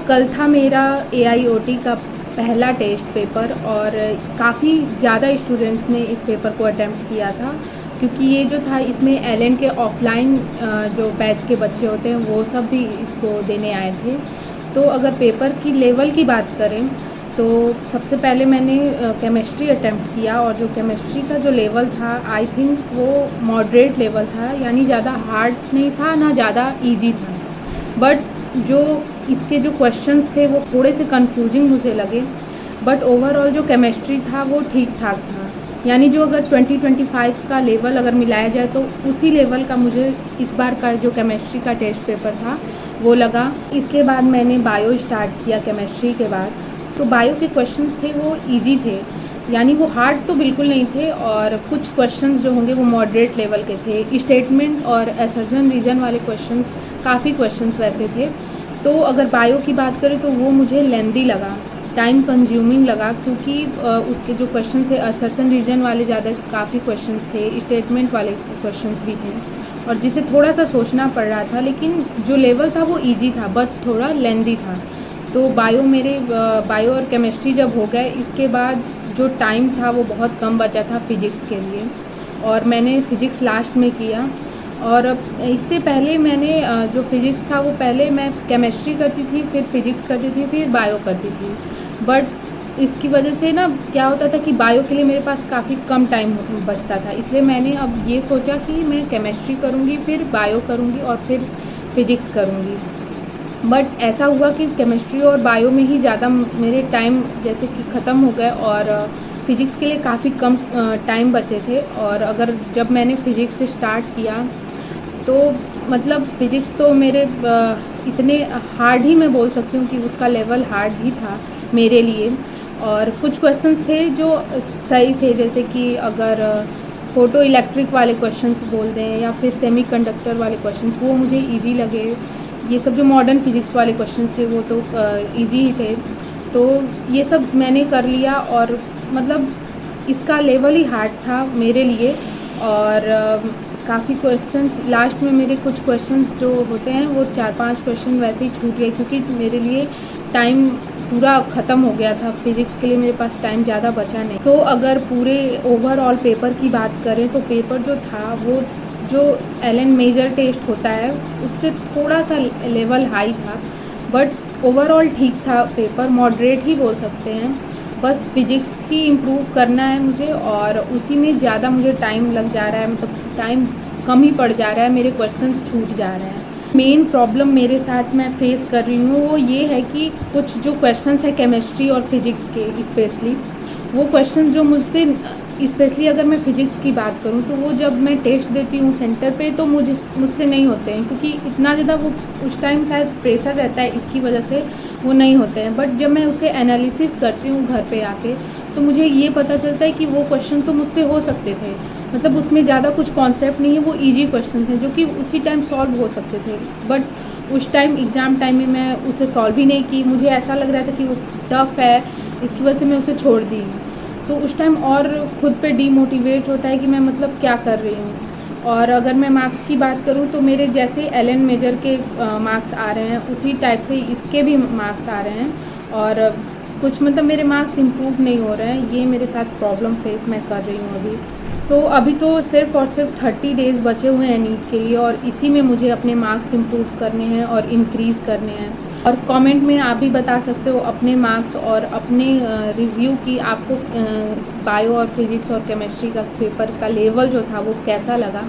कल था मेरा AIoT का पहला टेस्ट पेपर और काफ़ी ज़्यादा स्टूडेंट्स ने इस पेपर को अटेम्प्ट किया था, क्योंकि ये जो था इसमें एलन के ऑफलाइन जो बैच के बच्चे होते हैं वो सब भी इसको देने आए थे। तो अगर पेपर की लेवल की बात करें तो सबसे पहले मैंने केमिस्ट्री अटेम्प्ट किया, और जो केमिस्ट्री का जो लेवल था आई थिंक वो मॉडरेट लेवल था, यानी ज़्यादा हार्ड नहीं था ना ज़्यादा ईजी था। बट जो इसके जो क्वेश्चंस थे वो थोड़े से कंफ्यूजिंग मुझे लगे, बट ओवरऑल जो केमिस्ट्री था वो ठीक ठाक था। यानी जो अगर 2025 का लेवल अगर मिलाया जाए तो उसी लेवल का मुझे इस बार का जो केमिस्ट्री का टेस्ट पेपर था वो लगा। इसके बाद मैंने बायो स्टार्ट किया केमिस्ट्री के बाद। तो बायो के क्वेश्चंस थे वो इजी थे, यानी वो हार्ड तो बिल्कुल नहीं थे, और कुछ क्वेश्चंस जो होंगे वो मॉडरेट लेवल के थे। स्टेटमेंट और असर्शन रीजन वाले क्वेश्चंस, काफ़ी क्वेश्चंस वैसे थे। तो अगर बायो की बात करें तो वो मुझे लेंदी लगा, टाइम कंज्यूमिंग लगा, क्योंकि उसके जो क्वेश्चन थे असर्शन रीजन वाले ज़्यादा काफ़ी क्वेश्चंस थे, स्टेटमेंट वाले क्वेश्चंस भी थे, और जिसे थोड़ा सा सोचना पड़ रहा था। लेकिन जो लेवल था वो ईजी था बट थोड़ा लेंदी था। तो बायो और केमिस्ट्री जब हो गए, इसके बाद जो टाइम था वो बहुत कम बचा था फिज़िक्स के लिए, और मैंने फ़िज़िक्स लास्ट में किया। और इससे पहले मैंने जो फ़िज़िक्स था वो पहले मैं केमिस्ट्री करती थी, फिर फ़िज़िक्स करती थी, फिर बायो करती थी। बट इसकी वजह से ना क्या होता था कि बायो के लिए मेरे पास काफ़ी कम टाइम बचता था, इसलिए मैंने अब ये सोचा कि मैं केमिस्ट्री करूँगी, फिर बायो करूँगी और फिर फ़िज़िक्स करूँगी। बट ऐसा हुआ कि केमिस्ट्री और बायो में ही ज़्यादा मेरे टाइम जैसे कि ख़त्म हो गए, और फ़िज़िक्स के लिए काफ़ी कम टाइम बचे थे। और अगर जब मैंने फ़िज़िक्स स्टार्ट किया तो मतलब फ़िज़िक्स तो मेरे इतने हार्ड ही मैं बोल सकती हूँ कि उसका लेवल हार्ड ही था मेरे लिए। और कुछ क्वेश्चंस थे जो सही थे, जैसे कि अगर फ़ोटो इलेक्ट्रिक वाले क्वेश्चंस बोल दें या फिर सेमीकंडक्टर वाले क्वेश्चंस, वो मुझे इजी लगे। ये सब जो मॉडर्न फिज़िक्स वाले क्वेश्चन थे वो तो इजी ही थे। तो ये सब मैंने कर लिया, और मतलब इसका लेवल ही हार्ड था मेरे लिए। और काफ़ी क्वेश्चंस लास्ट में मेरे कुछ क्वेश्चंस जो होते हैं वो 4-5 क्वेश्चन वैसे ही छूट गए, क्योंकि मेरे लिए टाइम पूरा ख़त्म हो गया था। फिज़िक्स के लिए मेरे पास टाइम ज़्यादा बचा नहीं। अगर पूरे ओवरऑल पेपर की बात करें तो पेपर जो था वो जो एलन मेजर टेस्ट होता है उससे थोड़ा सा लेवल हाई था, बट ओवरऑल ठीक था पेपर, मॉडरेट ही बोल सकते हैं। बस फिज़िक्स ही इम्प्रूव करना है मुझे, और उसी में ज़्यादा मुझे टाइम लग जा रहा है, मतलब टाइम कम ही पड़ जा रहा है, मेरे क्वेश्चंस छूट जा रहे हैं। मेन प्रॉब्लम मेरे साथ मैं फेस कर रही हूँ वो ये है कि कुछ जो क्वेश्चंस है केमिस्ट्री और फिज़िक्स के स्पेशली, वो क्वेश्चंस जो मुझसे स्पेशली अगर मैं फ़िज़िक्स की बात करूँ तो वो जब मैं टेस्ट देती हूँ सेंटर पे तो मुझसे नहीं होते हैं, क्योंकि इतना ज़्यादा वो उस टाइम शायद प्रेशर रहता है, इसकी वजह से वो नहीं होते हैं। बट जब मैं उसे एनालिसिस करती हूँ घर पे आके तो मुझे ये पता चलता है कि वो क्वेश्चन तो मुझसे हो सकते थे, मतलब उसमें ज़्यादा कुछ कॉन्सेप्ट नहीं है, वो ईजी क्वेश्चन थे जो कि उसी टाइम सॉल्व हो सकते थे। बट उस टाइम एग्ज़ाम टाइम में मैं उसे सॉल्व ही नहीं की, मुझे ऐसा लग रहा था कि वो टफ़ है, इसकी वजह से मैं उसे छोड़ दी। तो उस टाइम और ख़ुद पे डीमोटिवेट होता है कि मैं मतलब क्या कर रही हूँ। और अगर मैं मार्क्स की बात करूँ तो मेरे जैसे एलन मेजर के मार्क्स आ रहे हैं उसी टाइप से इसके भी मार्क्स आ रहे हैं, और कुछ मतलब मेरे मार्क्स इम्प्रूव नहीं हो रहे हैं। ये मेरे साथ प्रॉब्लम फेस मैं कर रही हूँ अभी। अभी तो सिर्फ़ और सिर्फ 30 डेज़ बचे हुए हैं नीट के लिए, और इसी में मुझे अपने मार्क्स इम्प्रूव करने हैं और इंक्रीज़ करने हैं। और कमेंट में आप भी बता सकते हो अपने मार्क्स और अपने रिव्यू की आपको बायो और फिज़िक्स और केमिस्ट्री का पेपर का लेवल जो था वो कैसा लगा।